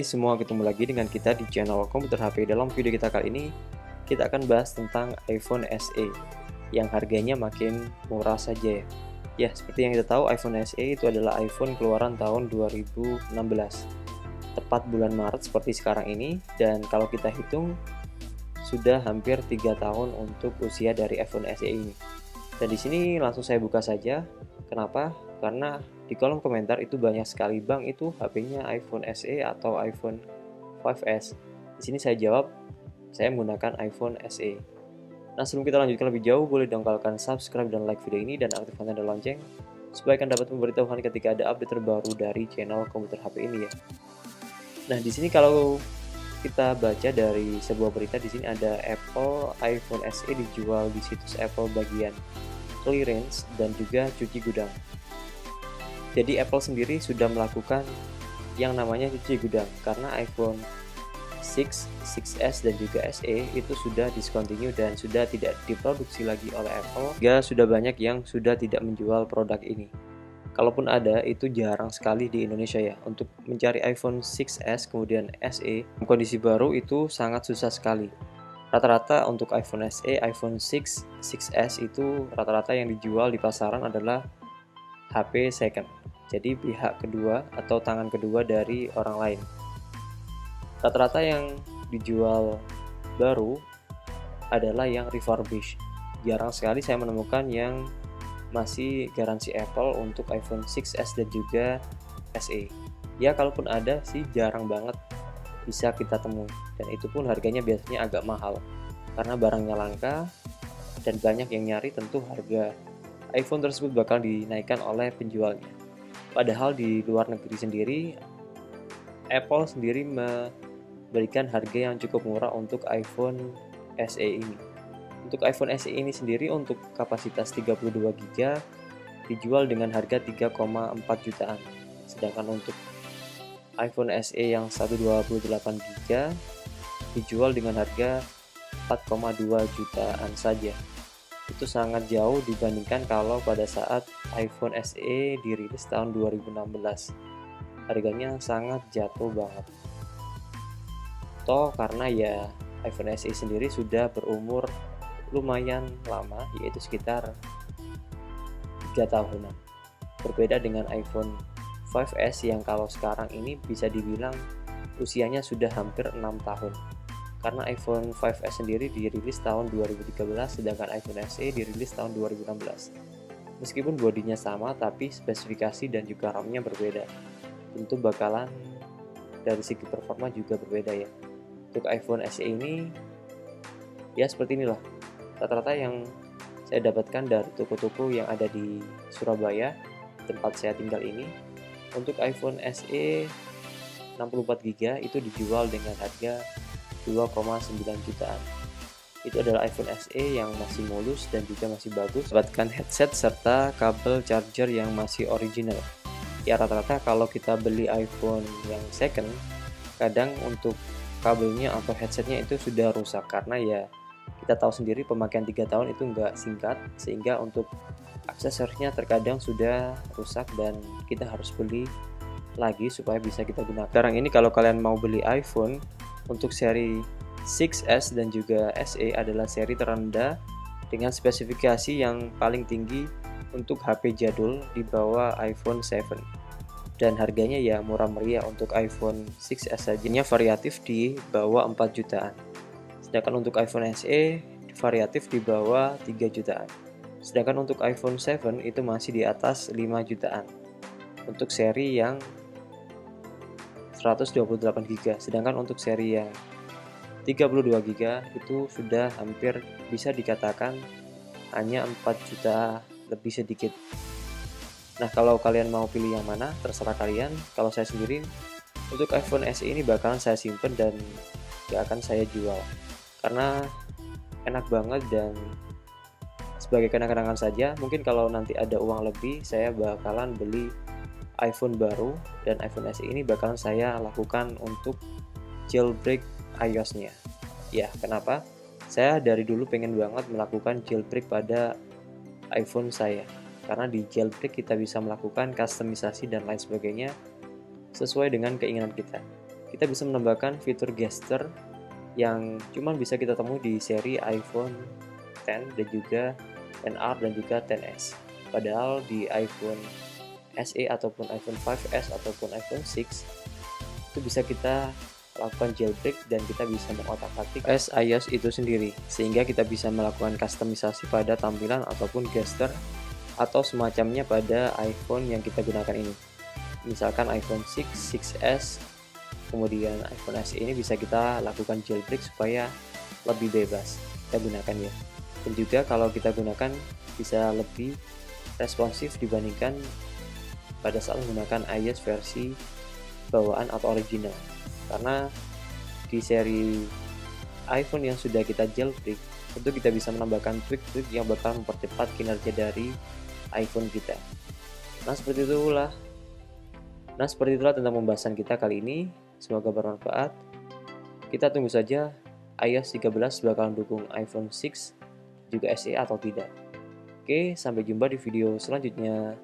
semua, ketemu lagi dengan kita di channel Komputer HP. Dalam video kita kali ini, kita akan bahas tentang iPhone SE yang harganya makin murah saja ya. Ya, seperti yang kita tahu, iPhone SE itu adalah iPhone keluaran tahun 2016. Tepat bulan Maret seperti sekarang ini, dan kalau kita hitung, sudah hampir 3 tahun untuk usia dari iPhone SE ini. Dan di sini langsung saya buka saja. Kenapa? Karena di kolom komentar itu banyak sekali, "Bang, itu HP-nya iPhone SE atau iPhone 5S?" Di sini saya jawab, saya menggunakan iPhone SE. Nah, sebelum kita lanjutkan lebih jauh, boleh dongkalkan subscribe dan like video ini dan aktifkan tanda lonceng supaya kalian dapat memberitahukan ketika ada update terbaru dari channel Komputer HP ini ya. Nah, di sini kalau kita baca dari sebuah berita, di sini ada Apple iPhone SE dijual di situs Apple bagian clearance dan juga cuci gudang. Jadi Apple sendiri sudah melakukan yang namanya cuci gudang karena iPhone 6, 6s dan juga SE itu sudah discontinue dan sudah tidak diproduksi lagi oleh Apple. Sehingga sudah banyak yang sudah tidak menjual produk ini. Kalaupun ada, itu jarang sekali di Indonesia ya. Untuk mencari iPhone 6s kemudian SE kondisi baru itu sangat susah sekali. Rata-rata untuk iPhone SE, iPhone 6, 6s itu rata-rata yang dijual di pasaran adalah HP second. Jadi pihak kedua atau tangan kedua dari orang lain. Rata-rata yang dijual baru adalah yang refurbished. Jarang sekali saya menemukan yang masih garansi Apple untuk iPhone 6s dan juga SE. Ya, kalaupun ada sih jarang banget bisa kita temui. Dan itu pun harganya biasanya agak mahal. Karena barangnya langka dan banyak yang nyari, tentu harga iPhone tersebut bakal dinaikkan oleh penjualnya. Padahal di luar negeri sendiri, Apple sendiri memberikan harga yang cukup murah untuk iPhone SE ini. Untuk iPhone SE ini sendiri untuk kapasitas 32 GB dijual dengan harga 3,4 jutaan. Sedangkan untuk iPhone SE yang 128 GB dijual dengan harga 4,2 jutaan saja. Itu sangat jauh dibandingkan kalau pada saat iPhone SE dirilis tahun 2016. Harganya sangat jatuh banget. Toh karena ya iPhone SE sendiri sudah berumur lumayan lama, yaitu sekitar 3 tahunan. Berbeda dengan iPhone 5S yang kalau sekarang ini bisa dibilang usianya sudah hampir 6 tahun. Karena iPhone 5S sendiri dirilis tahun 2013, sedangkan iPhone SE dirilis tahun 2016. Meskipun bodinya sama, tapi spesifikasi dan juga RAM-nya berbeda. Tentu bakalan dari segi performa juga berbeda ya. Untuk iPhone SE ini, ya seperti inilah. Rata-rata yang saya dapatkan dari toko-toko yang ada di Surabaya, tempat saya tinggal ini. Untuk iPhone SE 64 GB itu dijual dengan harga 2,9 jutaan. Itu adalah iPhone SE yang masih mulus dan juga masih bagus. Dapatkan headset serta kabel charger yang masih original. Ya, rata-rata kalau kita beli iPhone yang second, kadang untuk kabelnya atau headsetnya itu sudah rusak karena ya kita tahu sendiri pemakaian 3 tahun itu nggak singkat, sehingga untuk aksesorisnya terkadang sudah rusak dan kita harus beli lagi supaya bisa kita gunakan. Sekarang ini kalau kalian mau beli iPhone untuk seri 6s dan juga SE adalah seri terendah dengan spesifikasi yang paling tinggi untuk HP jadul di bawah iPhone 7. Dan harganya ya murah meriah. Untuk iPhone 6s saja variatif di bawah 4 jutaan. Sedangkan untuk iPhone SE variatif di bawah 3 jutaan. Sedangkan untuk iPhone 7 itu masih di atas 5 jutaan. Untuk seri yang 128 GB, sedangkan untuk seri yang 32 GB itu sudah hampir bisa dikatakan hanya 4 juta lebih sedikit. Nah, kalau kalian mau pilih yang mana, terserah kalian. Kalau saya sendiri, untuk iPhone SE ini bakalan saya simpen dan gak akan saya jual. Karena enak banget dan sebagai kenang-kenangan saja. Mungkin kalau nanti ada uang lebih, saya bakalan beli iPhone baru, dan iPhone SE ini bakalan saya lakukan untuk jailbreak iOS-nya. Ya, kenapa? Saya dari dulu pengen banget melakukan jailbreak pada iPhone saya. Karena di jailbreak kita bisa melakukan customisasi dan lain sebagainya sesuai dengan keinginan kita. kita bisa menambahkan fitur gesture yang cuma bisa kita temui di seri iPhone X dan juga XR dan juga XS. Padahal di iPhone SE ataupun iPhone 5s ataupun iPhone 6 itu bisa kita lakukan jailbreak dan kita bisa mengotak-atik OS iOS itu sendiri, sehingga kita bisa melakukan kustomisasi pada tampilan ataupun gesture atau semacamnya pada iPhone yang kita gunakan ini. Misalkan iPhone 6, 6s, kemudian iPhone SE ini bisa kita lakukan jailbreak supaya lebih bebas kita gunakan ya. Dan juga kalau kita gunakan bisa lebih responsif dibandingkan pada saat menggunakan iOS versi bawaan atau original. Karena di seri iPhone yang sudah kita jailbreak, tentu kita bisa menambahkan trik-trik yang bakal mempercepat kinerja dari iPhone kita. Nah, seperti itulah tentang pembahasan kita kali ini. Semoga bermanfaat. Kita tunggu saja iOS 13 bakal dukung iPhone 6 juga SE atau tidak. Oke, sampai jumpa di video selanjutnya.